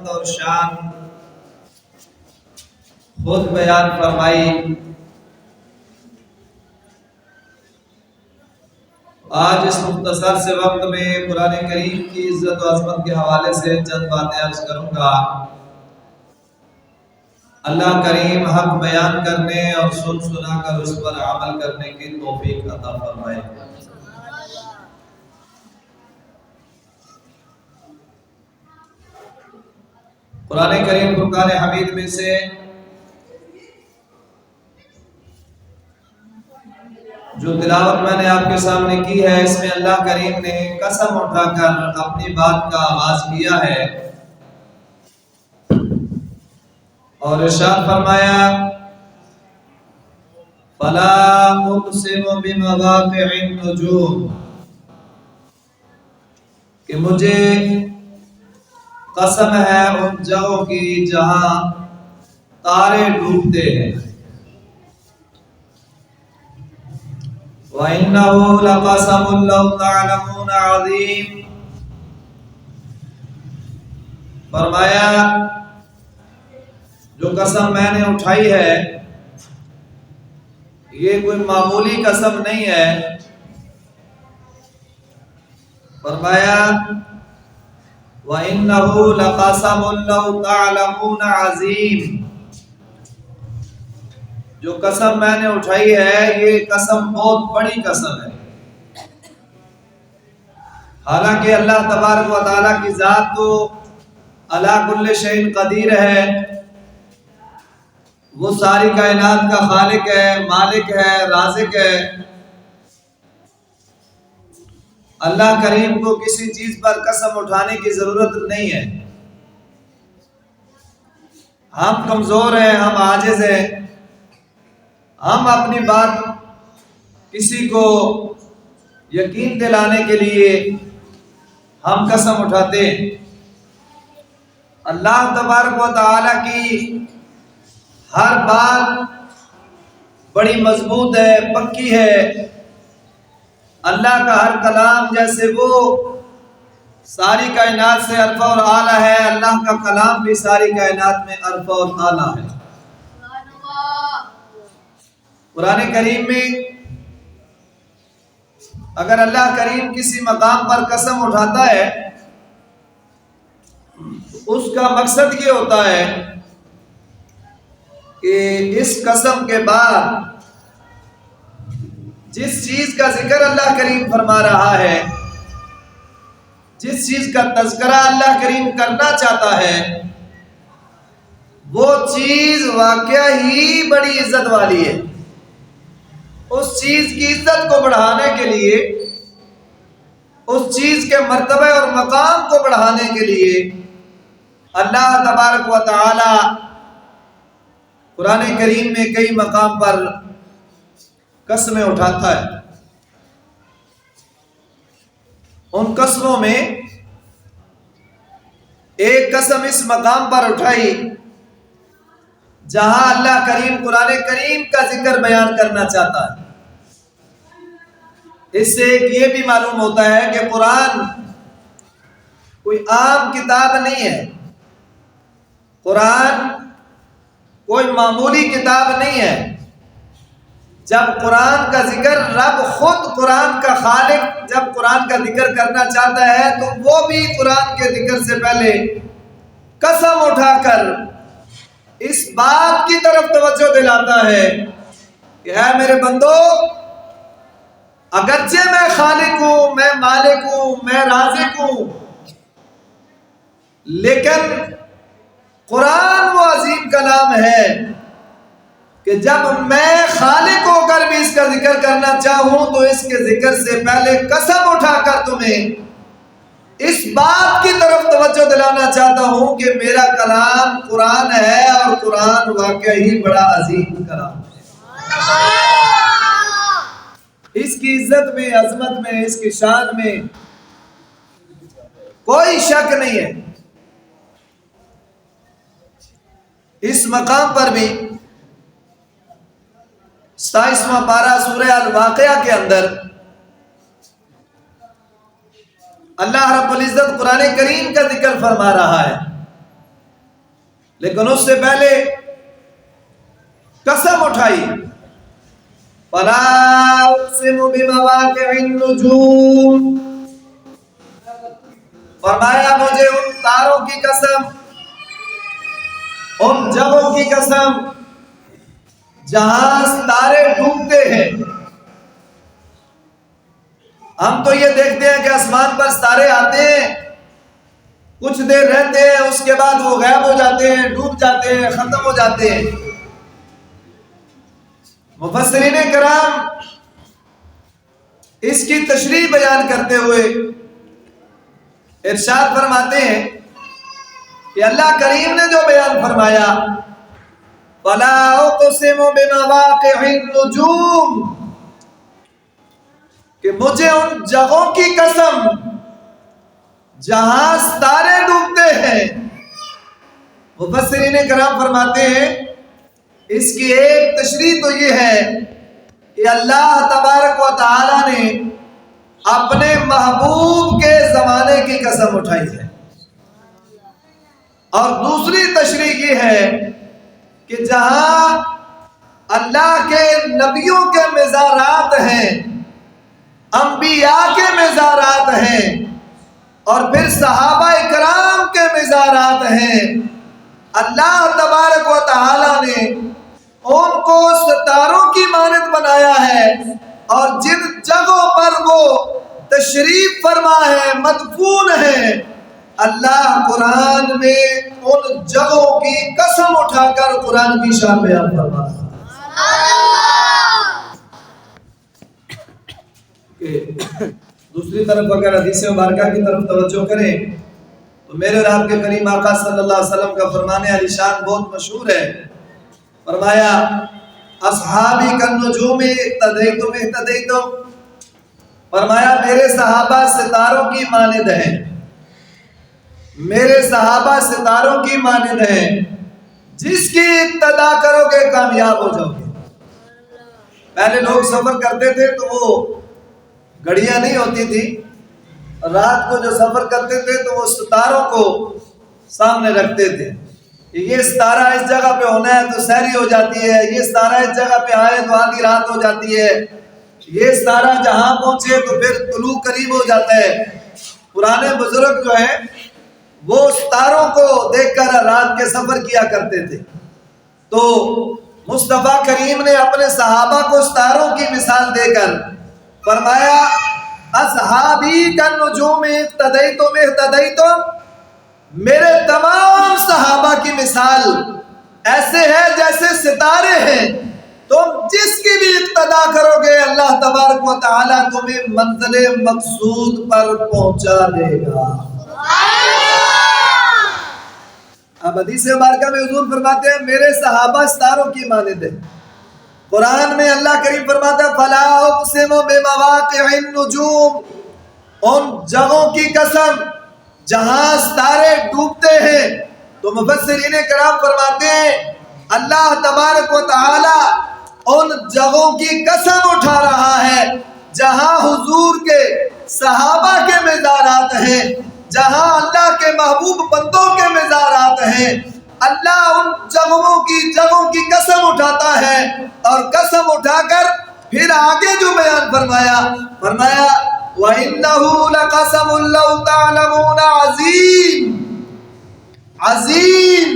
عظمت اور شان خود بیان فرمائی۔ آج اس مختصر سے وقت میں قرآن کریم کی عزت و عظمت کے حوالے سے چند باتیں عرض کروں گا۔ اللہ کریم حق بیان کرنے اور سنا کر اس پر عمل کرنے کی توفیق عطا فرمائے۔ قرآن کریم فرقان حمید میں سے جو تلاوت میں نے آپ کے سامنے کی ہے، اس میں اللہ کریم نے قسم اٹھا کر اپنی بات کا آغاز کیا ہے اور ارشاد فرمایا فَلَا أُقْسِمُ بِمَوَاقِعِ النُّجُومِ، کہ مجھے قسم ہے ان جگہوں کی جہاں تارے ڈوبتے ہیں۔ وَإِنَّهُ لَقَسَمٌ لَوْ تَعْلَمُونَ عَظِيمٌ، فرمایا جو قسم میں نے اٹھائی ہے یہ کوئی معمولی قسم نہیں ہے۔ فرمایا وَإِنَّهُ لَقَسَمٌ لَوْ تَعْلَمُونَ عَظِيمٌ، جو قسم میں نے اٹھائی ہے یہ قسم بہت بڑی قسم ہے۔ حالانکہ اللہ تبارک و تعالیٰ کی ذات تو علی کل شیء قدیر ہے، وہ ساری کائنات کا خالق ہے، مالک ہے، رازق ہے۔ اللہ کریم کو کسی چیز پر قسم اٹھانے کی ضرورت نہیں ہے۔ ہم کمزور ہیں، ہم عاجز ہیں، ہم اپنی بات کسی کو یقین دلانے کے لیے ہم قسم اٹھاتے ہیں۔ اللہ تبارک و تعالیٰ کی ہر بات بڑی مضبوط ہے، پکی ہے۔ اللہ کا ہر کلام جیسے وہ ساری کائنات سے عرفہ اور اعلیٰ ہے، اللہ کا کلام بھی ساری کائنات میں عرفہ اور اعلیٰ ہے۔ قرآن کریم میں اگر اللہ کریم کسی مقام پر قسم اٹھاتا ہے اس کا مقصد یہ ہوتا ہے کہ اس قسم کے بعد جس چیز کا ذکر اللہ کریم فرما رہا ہے، جس چیز کا تذکرہ اللہ کریم کرنا چاہتا ہے، وہ چیز واقعہ ہی بڑی عزت والی ہے۔ اس چیز کی عزت کو بڑھانے کے لیے، اس چیز کے مرتبہ اور مقام کو بڑھانے کے لیے اللہ تبارک و تعالی قرآن کریم میں کئی مقام پر قسمیں اٹھاتا ہے۔ ان قسموں میں ایک قسم اس مقام پر اٹھائی جہاں اللہ کریم قرآن کریم کا ذکر بیان کرنا چاہتا ہے۔ اس سے ایک یہ بھی معلوم ہوتا ہے کہ قرآن کوئی عام کتاب نہیں ہے، قرآن کوئی معمولی کتاب نہیں ہے۔ جب قرآن کا ذکر رب خود قرآن کا خالق جب قرآن کا ذکر کرنا چاہتا ہے تو وہ بھی قرآن کے ذکر سے پہلے قسم اٹھا کر اس بات کی طرف توجہ دلاتا ہے کہ اے میرے بندو، اگرچہ میں خالق ہوں، میں مالک ہوں، میں رازق ہوں، لیکن قرآن وہ عظیم کلام ہے کہ جب میں خالق ہو کر بھی اس کا ذکر کرنا چاہوں تو اس کے ذکر سے پہلے قسم اٹھا کر تمہیں اس بات کی طرف توجہ دلانا چاہتا ہوں کہ میرا کلام قرآن ہے اور قرآن واقعی بڑا عظیم کلام ہے۔ اس کی عزت میں، عظمت میں، اس کی شان میں کوئی شک نہیں ہے۔ اس مقام پر بھی 27واں پارہ سورہ الواقعہ کے اندر اللہ رب العزت قرآن کریم کا ذکر فرما رہا ہے لیکن اس سے پہلے قسم اٹھائی، فَلَا أُقْسِمُ بِمَوَاقِعِ النُّجُومِ، فرمایا مجھے ان تاروں کی قسم، ان جگہوں کی قسم جہاں ستارے ڈوبتے ہیں۔ ہم تو یہ دیکھتے ہیں کہ آسمان پر ستارے آتے ہیں، کچھ دیر رہتے ہیں، اس کے بعد وہ غائب ہو جاتے ہیں، ڈوب جاتے ہیں، ختم ہو جاتے ہیں۔ مفسرین کرام اس کی تشریح بیان کرتے ہوئے ارشاد فرماتے ہیں کہ اللہ کریم نے جو بیان فرمایا فَلَا أُقْسِمُ بِمَوَاقِعِ النُّجُومِ، کہ مجھے ان جگہوں کی قسم جہاں ستارے ڈوبتے ہیں۔ مفسرین کرام فرماتے ہیں اس کی ایک تشریح تو یہ ہے کہ اللہ تبارک و تعالی نے اپنے محبوب کے زمانے کی قسم اٹھائی ہے، اور دوسری تشریح یہ ہے کہ جہاں اللہ کے نبیوں کے مزارات ہیں، انبیاء کے مزارات ہیں، اور پھر صحابہ کرام کے مزارات ہیں، اللہ تبارک و تعالی نے ان کو ستاروں کی مانند بنایا ہے، اور جن جگہوں پر وہ تشریف فرما ہے، مدفون ہے، اللہ قرآن میں ان جگہوں کی قسم اٹھا کر قرآن کی شان بیان فرما ہے۔ دوسری طرف اگر حدیث مبارکہ کی طرف توجہ کریں تو میرے اور آپ کے کریم آقا صلی اللہ علیہ وسلم کا فرمانے علی شان بہت مشہور ہے۔ فرمایا اصحابی کالنجوم اقتدیتم اہتدیتم، فرمایا میرے صحابہ ستاروں کی مانند ہیں، میرے صحابہ ستاروں کی مانند ہیں، جس کی اقتدا کرو گے کامیاب ہو جاؤ گے۔ پہلے لوگ سفر کرتے تھے تو وہ گھڑیاں نہیں ہوتی تھی، رات کو جو سفر کرتے تھے تو وہ ستاروں کو سامنے رکھتے تھے، یہ ستارہ اس جگہ پہ ہونا ہے تو سحری ہو جاتی ہے، یہ ستارہ اس جگہ پہ آئے تو آدھی رات ہو جاتی ہے، یہ ستارہ جہاں پہنچے تو پھر طلوع قریب ہو جاتا ہے۔ پرانے بزرگ جو ہیں وہ ستاروں کو دیکھ کر رات کے سفر کیا کرتے تھے، تو مصطفیٰ کریم نے اپنے صحابہ کو ستاروں کی مثال دے کر فرمایا اصحابی کالنجوم اقتدیتم اہتدیتم، میرے تمام صحابہ کی مثال ایسے ہے جیسے ستارے ہیں، تم جس کی بھی اقتدا کرو گے اللہ تبارک و تعالی تمہیں منزل مقصود پر پہنچا دے گا۔ اب حدیث مبارکہ میں حضور فرماتے ہیں میرے صحابہ ستاروں کی مانند ہیں۔ قرآن میں اللہ کریم فرماتا ہے فَلَا أُقْسِمُ بِمَوَاقِعِ النُّجُومِ، ان جگہوں کی قسم جہاں ستارے ڈوبتے ہیں۔ تو مفسرین کرام فرماتے ہیں اللہ تبارک و تعالی ان جگہوں کی قسم اٹھا رہا ہے جہاں حضور کے صحابہ کے مزارات ہیں، جہاں اللہ کے محبوب بندوں کے مزارات ہیں۔ اللہ ان جگہوں کی قسم اٹھاتا ہے، اور قسم اٹھا کر پھر آگے جو بیان فرمایا وَإِنَّهُ لَقَسَمٌ لَوْ تَعْلَمُونَ عَظِيمٌ، عظیم۔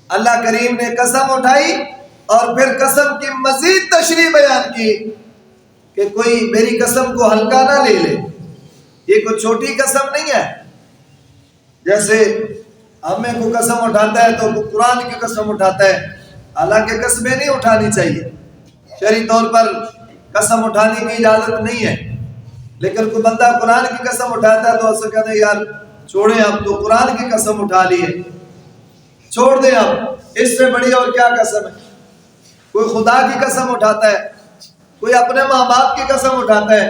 اللہ کریم نے قسم اٹھائی اور پھر قسم کی مزید تشریح بیان کی کہ کوئی میری قسم کو ہلکا نہ لے لے، یہ کوئی چھوٹی قسم نہیں ہے۔ جیسے ہمیں کوئی قسم اٹھاتا ہے تو قرآن کی قسم اٹھاتا ہے، حالانکہ قسمیں نہیں اٹھانی چاہیے، شرعی طور پر قسم اٹھانے کی اجازت نہیں ہے، لیکن کوئی بندہ قرآن کی قسم اٹھاتا ہے تو اسے کہتے ہیں یار چھوڑیں، اب تو قرآن کی قسم اٹھا لی ہے، چھوڑ دیں، اب اس سے بڑی اور کیا قسم ہے۔ کوئی خدا کی قسم اٹھاتا ہے، کوئی اپنے ماں باپ کی قسم اٹھاتا ہے،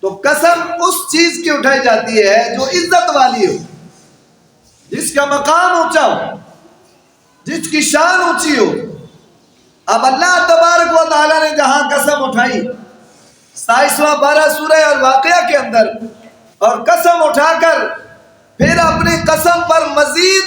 تو قسم اس چیز کی اٹھائی جاتی ہے جو عزت والی ہو، جس کا مقام اونچا ہو، جس کی شان اونچی ہو۔ اب اللہ تبارک و تعالیٰ نے جہاں قسم اٹھائی 27واں پارہ سورہ الواقعہ کے اندر، اور قسم اٹھا کر پھر اپنی قسم پر مزید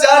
4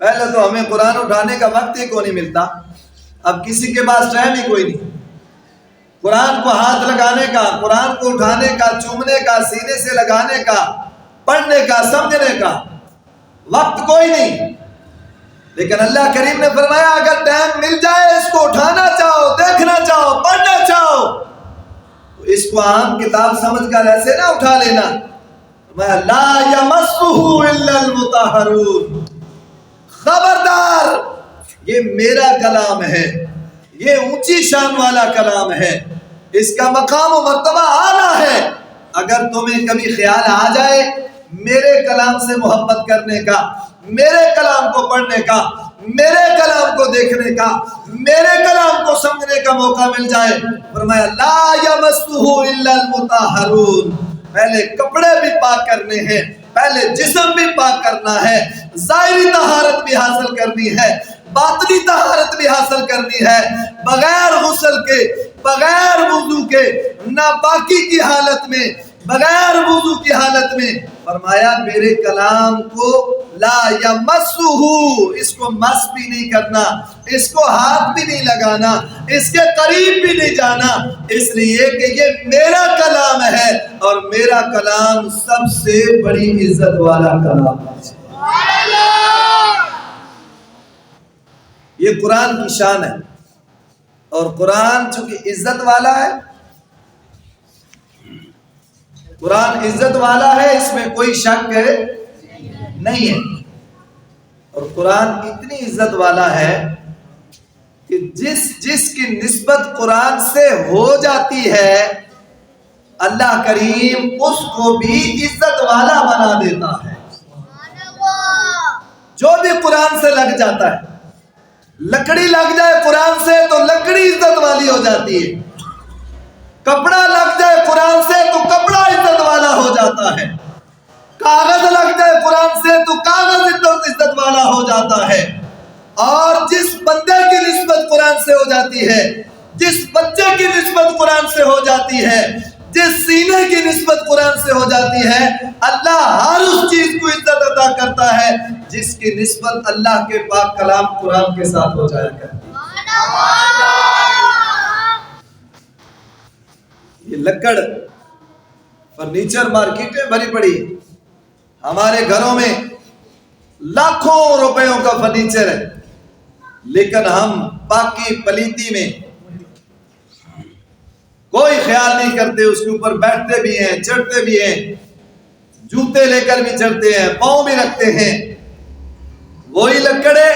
پہلے تو ہمیں قرآن اٹھانے کا وقت ہی کو نہیں ملتا، اب کسی کے پاس ٹائم ہی کوئی نہیں، قرآن کو ہاتھ لگانے کا، قرآن کو اٹھانے کا، چومنے کا، سینے سے لگانے کا، پڑھنے کا، سمجھنے کا وقت کوئی نہیں۔ لیکن اللہ کریم نے فرمایا اگر ٹائم مل جائے، اس کو اٹھانا چاہو، دیکھنا چاہو، پڑھنا چاہو تو اس کو عام کتاب سمجھ کر ایسے نہ اٹھا لینا۔ لا یمسہ الا المطہرون، خبردار یہ میرا کلام ہے، یہ اونچی شان والا کلام ہے، اس کا مقام و مرتبہ اعلیٰ ہے۔ اگر تمہیں کبھی خیال آ جائے میرے کلام سے محبت کرنے کا، میرے کلام کو پڑھنے کا، میرے کلام کو دیکھنے کا، میرے کلام کو سمجھنے کا موقع مل جائے، فرمایا لا یمسہ الا المطہرون، پہلے کپڑے بھی پاک کرنے ہیں، پہلے جسم بھی پاک کرنا ہے، ظاہری طہارت بھی حاصل کرنی ہے، باطنی طہارت بھی حاصل کرنی ہے، بغیر غسل کے، بغیر وضو کے، ناپاکی کی حالت میں، بغیر وضو کی حالت میں، فرمایا میرے کلام کو لا یمسہ، اس کو مس بھی نہیں کرنا، اس کو ہاتھ بھی نہیں لگانا، اس کے قریب بھی نہیں جانا، اس لیے کہ یہ میرا کلام ہے اور میرا کلام سب سے بڑی عزت والا کلام ہے۔ یہ قرآن کی شان ہے، اور قرآن چونکہ عزت والا ہے، قرآن عزت والا ہے، اس میں کوئی شک نہیں ہے، اور قرآن اتنی عزت والا ہے کہ جس کی نسبت قرآن سے ہو جاتی ہے اللہ کریم اس کو بھی عزت والا بنا دیتا ہے۔ جو بھی قرآن سے لگ جاتا ہے، لکڑی لگ جائے قرآن سے تو لکڑی عزت والی ہو جاتی ہے، کپڑا لگ جائے قرآن سے تو کپڑا عزت والا ہو جاتا ہے، کاغذ لگ جائے قرآن سے تو کاغذ عزت والا ہو جاتا ہے، اور جس بندے کی نسبت قرآن سے ہو جاتی ہے، جس بچے کی نسبت قرآن سے ہو جاتی ہے، جس سینے کی نسبت قرآن سے ہو جاتی ہے، اللہ ہر اس چیز کو عزت عطا کرتا ہے جس کی نسبت اللہ کے پاک کلام قرآن کے ساتھ ہو جایا کرتی ہے۔ یہ لکڑ فرنیچر مارکیٹیں بھری پڑی، ہمارے گھروں میں لاکھوں روپیوں کا فرنیچر ہے، لیکن ہم پاکی پلیتی میں کوئی خیال نہیں کرتے، اس کے اوپر بیٹھتے بھی ہیں، چڑھتے بھی ہیں، جوتے لے کر بھی چڑھتے ہیں، پاؤں بھی رکھتے ہیں۔ وہی لکڑے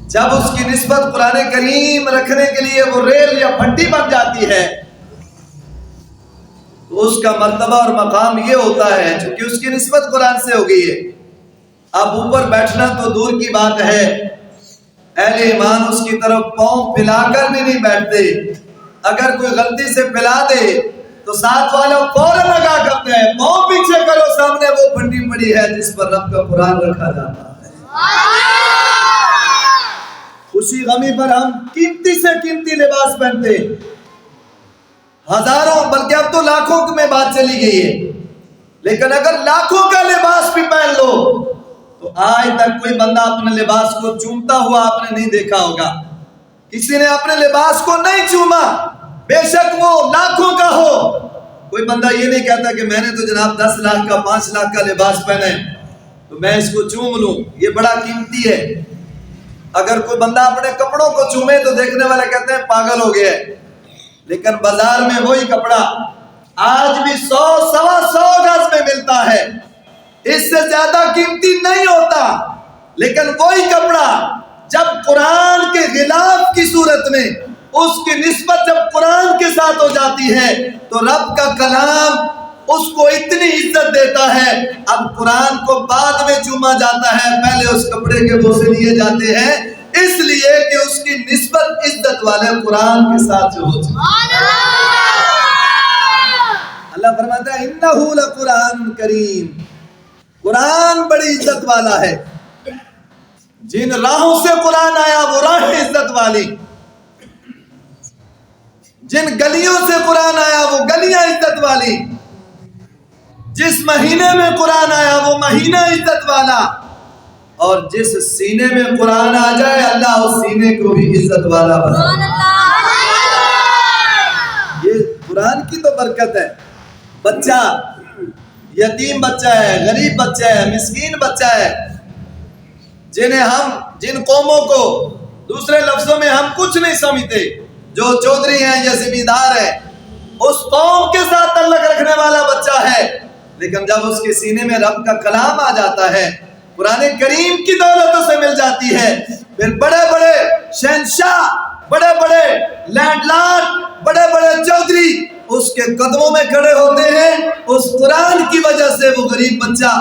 جب اس کی نسبت قرآن کریم رکھنے کے لیے وہ ریل یا پھٹی بن جاتی ہے تو اس کا مرتبہ اور مقام یہ ہوتا ہے چونکہ اس کی نسبت قرآن سے ہو گئی ہے۔ اب اوپر بیٹھنا تو دور کی بات ہے، اہل ایمان اس کی طرف پاؤں پھیلا کر بھی نہیں بیٹھتے، اگر کوئی غلطی سے پھیلا دے تو ساتھ والا فوراً لگا کرتے ہیں، پاؤں پیچھے کرو، سامنے وہ پھٹی پڑی ہے جس پر رب کا قرآن رکھا جاتا ہے۔ خوشی غمی پر ہم قیمتی سے قیمتی لباس پہنتے، ہزاروں بلکہ اب تو لاکھوں میں بات چلی گئی ہے، لیکن اگر لاکھوں کا لباس بھی پہن لو تو آج تک کوئی بندہ اپنے لباس کو چومتا ہوا آپ نے نہیں دیکھا ہوگا، کسی نے اپنے لباس کو نہیں چوما، بے شک وہ لاکھوں کا ہو۔ کوئی بندہ یہ نہیں کہتا کہ میں نے تو جناب 10 لاکھ کا 5 لاکھ کا لباس پہنا ہے تو میں اس کو چوم لوں، یہ بڑا قیمتی ہے۔ اگر کوئی بندہ اپنے کپڑوں کو چومے تو دیکھنے والے کہتے ہیں پاگل ہو گیا ہے، لیکن بازار میں وہی کپڑا آج بھی 100-125 گز میں ملتا ہے، اس سے زیادہ قیمتی نہیں ہوتا، لیکن وہی کپڑا جب قرآن کے غلاف کی صورت میں اس کی نسبت جب قرآن کے ساتھ ہو جاتی ہے تو رب کا کلام اس کو اتنی عزت دیتا ہے۔ اب قرآن کو بعد میں چوما جاتا ہے، پہلے اس کپڑے کے بوسے لیے جاتے ہیں، اس لیے کہ اس کی نسبت عزت والے قرآن کے ساتھ جو ہو جائے۔ اللہ فرماتا ہے انہ لقرآن کریم، قرآن بڑی عزت والا ہے، جن راہوں سے قرآن آیا وہ راہ عزت والی، جن گلیوں سے قرآن آیا وہ گلیاں عزت والی، جس مہینے میں قرآن آیا وہ مہینہ عزت والا، اور جس سینے میں قرآن آ جائے اللہ اس سینے کو بھی عزت والا بنا دے۔ یہ قرآن کی تو برکت ہے۔ بچہ یتیم بچہ ہے، غریب بچہ ہے، مسکین بچہ ہے، جن قوموں کو دوسرے لفظوں میں ہم کچھ نہیں سمجھتے، جو چودھری ہیں یا زمیندار ہیں، اس قوم کے ساتھ تعلق رکھنے والا بچہ ہے، لیکن جب اس کے سینے میں رب کا کلام آ جاتا ہے، قرآن کریم کی دولتوں سے مل جاتی ہے، پھر بڑے بڑے شہنشاہ، بڑے بڑے لینڈ لارڈ، بڑے بڑے چودھری اس کے قدموں میں کھڑے ہوتے ہیں۔ اس قرآن کی وجہ سے وہ غریب بچہ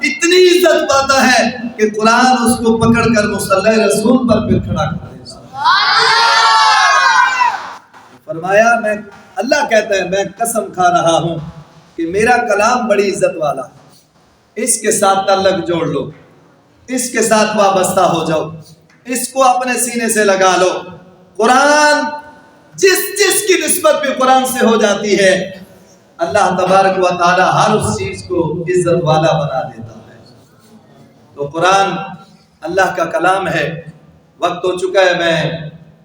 اتنی عزت پاتا ہے کہ قرآن اس کو پکڑ کر مصلی رسول پر پھر کھڑا کر دیتا۔ فرمایا میں، اللہ کہتا ہے میں قسم کھا رہا ہوں کہ میرا کلام بڑی عزت والا، اس کے ساتھ تعلق جوڑ لو، اس کے ساتھ وابستہ ہو جاؤ، اس کو اپنے سینے سے لگا لو۔ قرآن جس کی نسبت بھی قرآن سے ہو جاتی ہے، اللہ تبارک و تعالی ہر اس چیز کو عزت والا بنا دیتا ہے۔ تو قرآن اللہ کا کلام ہے۔ وقت ہو چکا ہے، میں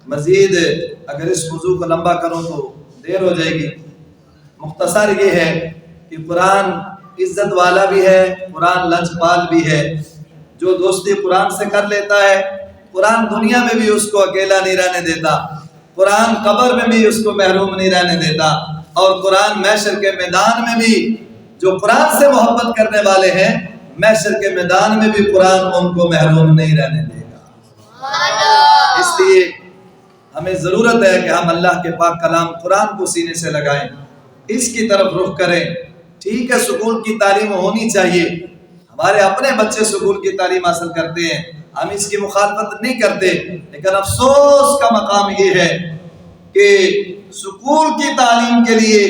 مزید اگر اس موضوع کو لمبا کروں تو دیر ہو جائے گی۔ مختصر یہ ہے کہ قرآن عزت والا بھی ہے، قرآن لنچ پال بھی ہے۔ جو دوستی قرآن سے کر لیتا ہے، قرآن دنیا میں بھی اس کو اکیلا نہیں رہنے دیتا، قرآن قبر میں بھی اس کو محروم نہیں رہنے دیتا، اور قرآن محشر کے میدان میں بھی جو قرآن سے محبت کرنے والے ہیں، محشر کے میدان میں بھی قرآن ان کو محروم نہیں رہنے دے گا۔ اس لیے ہمیں ضرورت ہے کہ ہم اللہ کے پاک کلام قرآن کو سینے سے لگائیں، اس کی طرف رخ کریں۔ ٹھیک ہے، سکول کی تعلیم ہونی چاہیے، ہمارے اپنے بچے سکول کی تعلیم حاصل کرتے ہیں، ہم اس کی مخالفت نہیں کرتے، لیکن افسوس کا مقام یہ ہے کہ سکول کی تعلیم کے لیے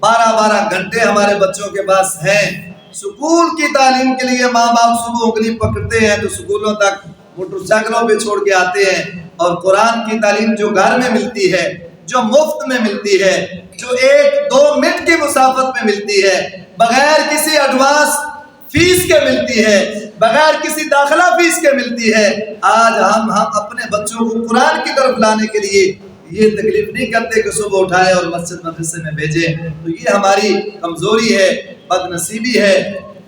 12 گھنٹے ہمارے بچوں کے پاس ہیں۔ سکول کی تعلیم کے لیے ماں باپ صبح انگلی پکڑتے ہیں تو سکولوں تک موٹر سائیکلوں پہ چھوڑ کے آتے ہیں، اور قرآن کی تعلیم جو گھر میں ملتی ہے، جو مفت میں ملتی ہے، جو 1-2 منٹ کی مسافت میں ملتی ہے، بغیر کسی ایڈوانس فیس کے ملتی ہے، بغیر کسی داخلہ فیس کے ملتی ہے، آج ہم اپنے بچوں کو قرآن کی طرف لانے کے لیے یہ تکلیف نہیں کرتے کہ صبح اٹھائے اور مسجد مدرسے میں بھیجیں۔ تو یہ ہماری کمزوری ہے، بد نصیبی ہے۔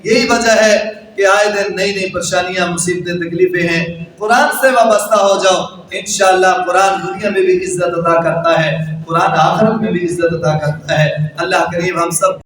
یہی وجہ ہے کہ آئے دن نئی پریشانیاں، مصیبتیں، تکلیفیں ہیں۔ قرآن سے وابستہ ہو جاؤ، انشاءاللہ قرآن دنیا میں بھی عزت عطا کرتا ہے، قرآن آخرت میں بھی عزت عطا کرتا ہے۔ اللہ کریم ہم سب